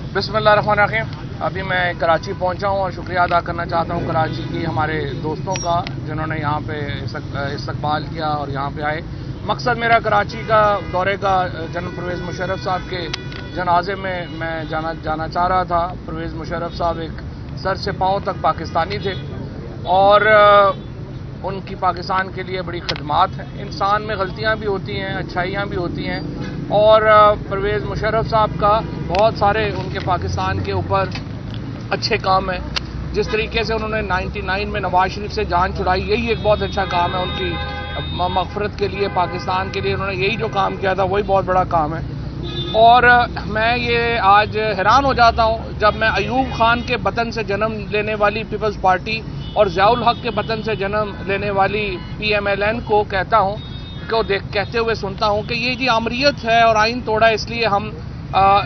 बिस्मिल्लाहिर्रहमानिर्रहीम। अभी मैं कराची पहुंचा हूं और शुक्रिया अदा करना चाहता हूं कराची की हमारे दोस्तों का जिन्होंने यहां पे इस्तकबाल किया और यहां पे आए। मकसद मेरा कराची का दौरे का जनरल परवेज़ मुशर्रफ साहब के जनाजे में मैं जाना चाह रहा था। परवेज़ मुशर्रफ साहब एक सर से पांव तक पाकिस्तानी थे और उनकी पाकिस्तान के लिए बड़ी खदमात हैं। इंसान में गलतियां भी होती हैं, अच्छाइयां भी होती हैं और परवेज़ मुशर्रफ साहब का बहुत सारे उनके पाकिस्तान के ऊपर अच्छे काम हैं। जिस तरीके से उन्होंने 99 में नवाज शरीफ से जान छुड़ाई, यही एक बहुत अच्छा काम है उनकी मग़फ़िरत के लिए, पाकिस्तान के लिए उन्होंने यही जो काम किया था वही बहुत बड़ा काम है। और मैं ये आज हैरान हो जाता हूँ जब मैं अयूब खान के वतन से जन्म लेने वाली पीपल्स पार्टी और ज़ियाउल हक के वतन से जन्म लेने वाली PMLN को कहता हूँ कहते हुए सुनता हूँ कि ये जी आमरीत है और आइन तोड़ा इसलिए हम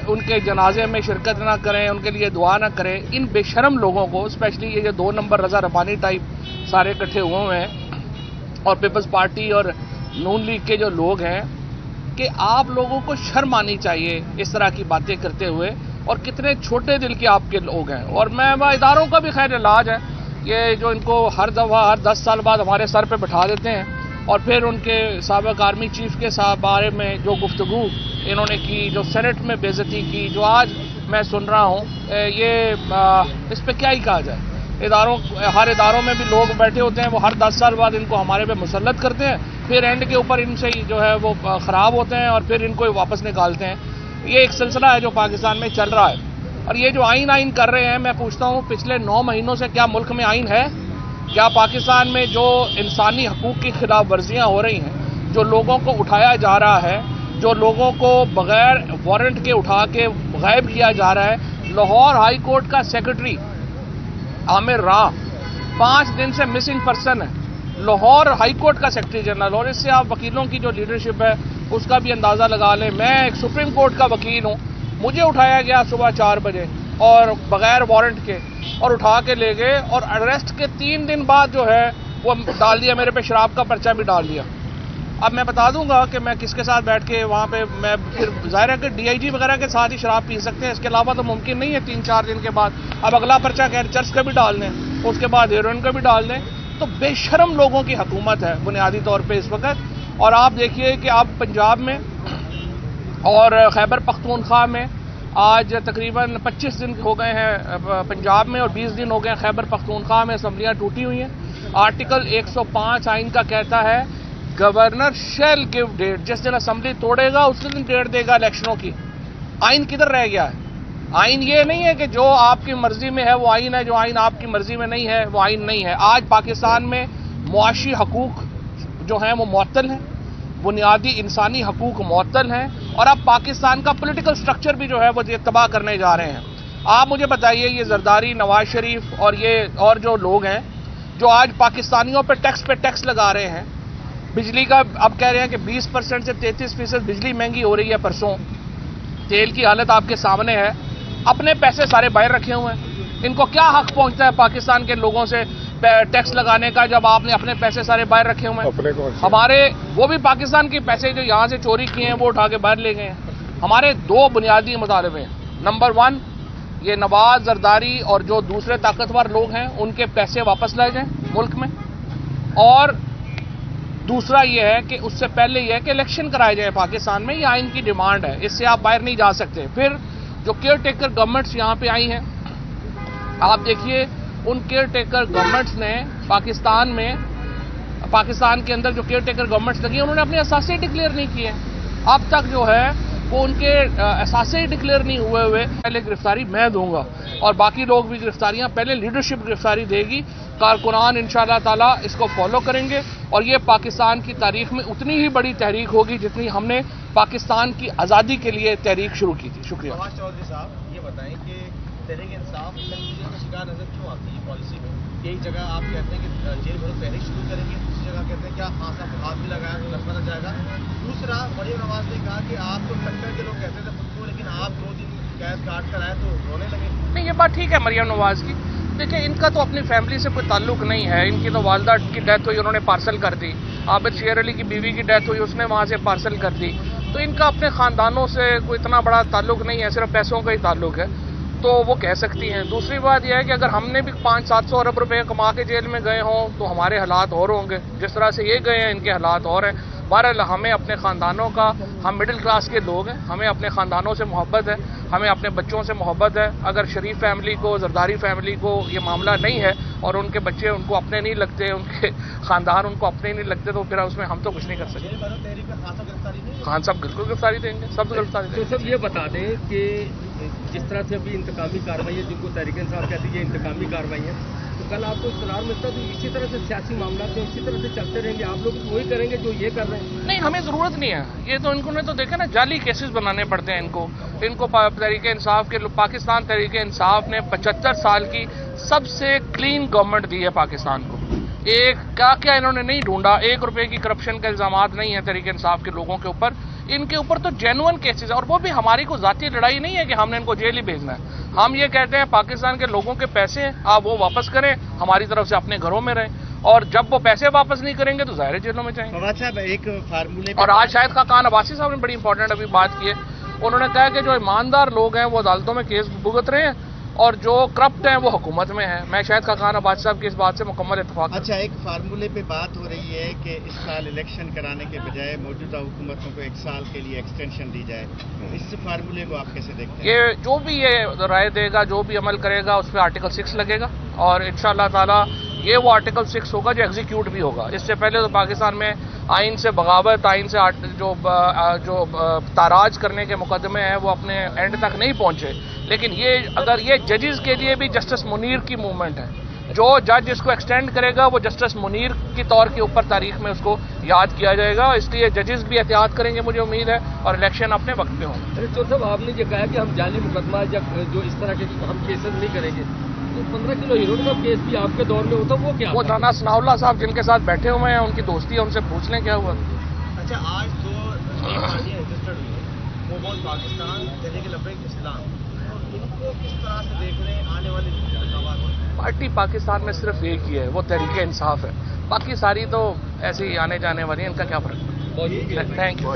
उनके जनाजे में शिरकत ना करें, उनके लिए दुआ ना करें। इन बेशरम लोगों को, स्पेशली ये जो 2 नंबर रज़ा रब्बानी टाइप सारे इकट्ठे हुए हुए हैं और पीपल्स पार्टी और नून लीग के जो लोग हैं, कि आप लोगों को शर्म आनी चाहिए इस तरह की बातें करते हुए। और कितने छोटे दिल के आपके लोग हैं। और मैं इदारों का भी खैर इलाज है, ये जो इनको हर दफ़ा हर 10 साल बाद हमारे सर पे बिठा देते हैं और फिर उनके साबिक़ आर्मी चीफ के बारे में जो गुफ्तगू इन्होंने की, जो सेनेट में बेइज्जती की, जो आज मैं सुन रहा हूँ, ये इस पर क्या ही कहा जाए। हर इदारों में भी लोग बैठे होते हैं, वो हर 10 साल बाद इनको हमारे पे मुसल्लत करते हैं, फिर एंड के ऊपर इनसे ही जो है वो ख़राब होते हैं और फिर इनको वापस निकालते हैं। ये एक सिलसिला है जो पाकिस्तान में चल रहा है। और ये जो आइन कर रहे हैं, मैं पूछता हूँ पिछले 9 महीनों से क्या मुल्क में आइन है? क्या पाकिस्तान में जो इंसानी हकूक़ की खिलाफ वर्जियाँ हो रही हैं, जो लोगों को उठाया जा रहा है, जो लोगों को बग़ैर वारंट के उठा के गायब किया जा रहा है। लाहौर हाई कोर्ट का सेक्रेटरी आमिर राह 5 दिन से मिसिंग पर्सन है, लाहौर हाई कोर्ट का सेक्रेटरी जनरल। और इससे आप वकीलों की जो लीडरशिप है उसका भी अंदाज़ा लगा लें। मैं एक सुप्रीम कोर्ट का वकील हूँ, मुझे उठाया गया सुबह 4 बजे और बग़ैर वारंट के और उठा के ले गए और अरेस्ट के 3 दिन बाद जो है वो डाल दिया, मेरे पे शराब का पर्चा भी डाल दिया। अब मैं बता दूंगा कि मैं किसके साथ बैठ के वहाँ पे, मैं फिर ज़ाहिर है कि DIG वगैरह के साथ ही शराब पी सकते हैं, इसके अलावा तो मुमकिन नहीं है 3-4 दिन के बाद। अब अगला पर्चा खैर चर्च का भी डाल दें, उसके बाद हेरोइन का भी डाल दें। तो बेशरम लोगों की हुकूमत है बुनियादी तौर पर इस वक्त। और आप देखिए कि अब पंजाब में और खैबर पख्तूनख्वा में आज तकरीबन 25 दिन हो गए हैं पंजाब में और 20 दिन हो गए खैबर पख्तूनख्वा में असम्बलियाँ टूटी हुई हैं। आर्टिकल 105 आइन का कहता है गवर्नर शैल गिव डेट, जिस दिन असम्बली तोड़ेगा उसी दिन डेट देगा इलेक्शनों की। आइन किधर रह गया है? आइन ये नहीं है कि जो आपकी मर्जी में है वो आइन है, जो आइन आपकी मर्जी में नहीं है वो आइन नहीं है। आज पाकिस्तान में मुआशी हकूक़ जो हैं वो मुअत्तल हैं, बुनियादी इंसानी हकूक़ मुअत्तल हैं और अब पाकिस्तान का पॉलिटिकल स्ट्रक्चर भी जो है वो तबाह करने जा रहे हैं। आप मुझे बताइए, ये जरदारी, नवाज शरीफ और ये और जो लोग हैं जो आज पाकिस्तानियों पे टैक्स लगा रहे हैं, बिजली का अब कह रहे हैं कि 20% से 33% बिजली महंगी हो रही है। परसों तेल की हालत आपके सामने है। अपने पैसे सारे बाहर रखे हुए हैं, इनको क्या हक पहुंचता है पाकिस्तान के लोगों से टैक्स लगाने का जब आपने अपने पैसे सारे बाहर रखे हुए हैं? हमारे वो भी पाकिस्तान के पैसे जो यहाँ से चोरी किए हैं वो उठा के बाहर ले गए हैं। हमारे 2 बुनियादी मुतालबे हैं। नंबर 1, ये नवाज, जरदारी और जो दूसरे ताकतवर लोग हैं उनके पैसे वापस लाए जाएं मुल्क में, और दूसरा ये है कि उससे पहले ये है कि इलेक्शन कराए जाए पाकिस्तान में। ये आइन की डिमांड है, इससे आप बाहर नहीं जा सकते। फिर जो केयर टेकर गवर्नमेंट्स यहाँ पे आई हैं, आप देखिए उन केयर टेकर गवर्नमेंट्स ने पाकिस्तान के अंदर जो केयर टेकर गवर्नमेंट्स लगी उन्होंने अपने असासे डिक्लेयर नहीं किए। अब तक जो है वो उनके असासे डिक्लेयर नहीं हुए पहले गिरफ्तारी मैं दूंगा और बाकी लोग भी गिरफ्तारियां, पहले लीडरशिप गिरफ्तारी देगी। कारकुनान इंशाअल्लाह ताला इसको फॉलो करेंगे और ये पाकिस्तान की तारीख में उतनी ही बड़ी तहरीक होगी जितनी हमने पाकिस्तान की आज़ादी के लिए तहरीक शुरू की थी। शुक्रिया। नवाज चौधरी साहब, ये बताएं कि तहरीक इंसाफ तंजीम का शिकार नजर क्यों आती है पॉलिसी में? एक जगह आप कहते हैं कि जेल भरो तहरीक शुरू करेंगे, दूसरी जगह कहते हैं क्या हाथ भी लगाया तो लड़का जाएगा। दूसरा, मरियम नवाज ने कहा कि आप तो टक्कर के लोग कहते थे खुद को, लेकिन आप 2 दिन कैद काट कर आए तो रोने लगे। नहीं, ये बात ठीक है मरियम नवाज की। देखिए, इनका तो अपनी फैमिली से कोई ताल्लुक नहीं है। इनकी तो वालदा की डेथ हुई, उन्होंने पार्सल कर दी। आबिद शेर अली की बीवी की डेथ हुई, उसने वहाँ से पार्सल कर दी। तो इनका अपने ख़ानदानों से कोई इतना बड़ा ताल्लुक नहीं है, सिर्फ पैसों का ही ताल्लुक है। تو وہ کہہ سکتی ہیں. دوسری بات یہ ہے کہ اگر ہم نے بھی 500-700 ارب روپے کما کے جیل میں گئے ہوں تو ہمارے حالات اور ہوں گے. جس طرح سے یہ گئے ہیں ان کے حالات اور ہیں. بہرحال ہمیں اپنے خاندانوں کا، ہم مڈل کلاس کے لوگ ہیں، ہمیں اپنے خاندانوں سے محبت ہے، ہمیں اپنے بچوں سے محبت ہے. اگر شریف فیملی کو، زرداری فیملی کو یہ معاملہ نہیں ہے اور ان کے بچے ان کو اپنے نہیں لگتے، ان کے خاندان ان کو اپنے نہیں لگتے، تو پھر اس میں ہم تو کچھ نہیں کر سکتے. خان صاحب بالکل گرفتاری دیں گے، سب گرفتاری دیں گے. تو سب یہ بتا دیں کہ جس طرح سے ابھی انتقامی کارروائی ہے، جن کو تحریک انصاف کہتی ہے یہ انتقامی کارروائی ہے، تو کل آپ کو اطلاع ملتا تو اسی طرح سے سیاسی معاملات میں اسی طرح سے چلتے رہیں گے، آپ لوگ وہی کریں گے جو یہ کر رہے ہیں؟ نہیں، ہمیں ضرورت نہیں ہے. یہ تو ان کو نے تو دیکھا نا، جعلی کیسز بنانے پڑتے ہیں ان کو. تحریک انصاف کے پاکستان تحریک انصاف نے 75 سال کی سب سے کلین گورنمنٹ دی ہے پاکستان کو. ایک کیا انہوں نے نہیں ڈھونڈا، 1 روپے کی کرپشن کے الزامات نہیں ہیں تحریک انصاف کے لوگوں کے اوپر. ان کے اوپر تو جینوئن کیسز ہے، اور وہ بھی ہماری کو ذاتی لڑائی نہیں ہے کہ ہم نے ان کو جیل ہی بھیجنا ہے. ہم یہ کہتے ہیں پاکستان کے لوگوں کے پیسے ہیں، آپ وہ واپس کریں، ہماری طرف سے اپنے گھروں میں رہیں، اور جب وہ پیسے واپس نہیں کریں گے تو ظاہر جیلوں میں جائیں گے. فواد صاحب ایک فارمولے اور آج شاہد خاقان عباسی صاحب نے بڑی امپورٹنٹ ابھی بات کی ہے. انہوں نے کہا کہ جو ایماندار لوگ ہیں وہ عدالتوں میں کیس بھگت رہے ہیں اور جو کرپٹ ہیں وہ حکومت میں ہیں. میں شاہد خاقان عباسی صاحب کی اس بات سے مکمل اتفاق کرتا ہوں. اچھا، ایک فارمولے پہ بات ہو رہی ہے کہ اس سال الیکشن کرانے کے بجائے موجودہ حکومتوں کو 1 سال کے لیے ایکسٹینشن دی جائے، اس فارمولے کو آپ کیسے دیکھتے ہیں؟ یہ جو بھی یہ رائے دے گا، جو بھی عمل کرے گا، اس پہ آرٹیکل 6 لگے گا، اور انشاءاللہ تعالی یہ وہ آرٹیکل 6 ہوگا جو ایگزیکیوٹ بھی ہوگا. اس سے پہلے تو پاکستان میں آئین سے بغاوت، آئین سے جو تاراج کرنے کے مقدمے ہیں وہ اپنے اینڈ تک نہیں پہنچے. لیکن یہ اگر یہ ججز کے لیے بھی جسٹس منیر کی موومنٹ ہے، جو جج اس کو ایکسٹینڈ کرے گا وہ جسٹس منیر کی طور کے اوپر تاریخ میں اس کو یاد کیا جائے گا. اس لیے ججز بھی احتیاط کریں گے مجھے امید ہے، اور الیکشن اپنے وقت پہ ہوں گے. چودھری صاحب، آپ نے یہ کہا کہ ہم جعلی مقدمہ جو اس طرح کے ہم کیسز نہیں کریں گے، تو 15 کلو ہیروئن کا کیس بھی آپ کے دور میں ہوتا، وہ کیا؟ وہ رانا ثناء اللہ صاحب جن کے ساتھ بیٹھے ہوئے ہیں، ان کی دوستی ہے، ان سے پوچھ لیں کیا ہوا. اچھا، آج 2 پارٹیاں رجسٹرڈ ہوئی ہیں، موبائل پاکستان، تحریک لبیک اسلام، ان کو کس طرح سے دیکھ رہے ہیں آنے والے انتخابات میں؟ پارٹی پاکستان میں صرف ایک ہی ہے، وہ تحریک انصاف ہے. باقی ساری تو ایسی آنے جانے والی ہیں، ان کا کیا فرق ہے. بہت شکریہ. Thank you.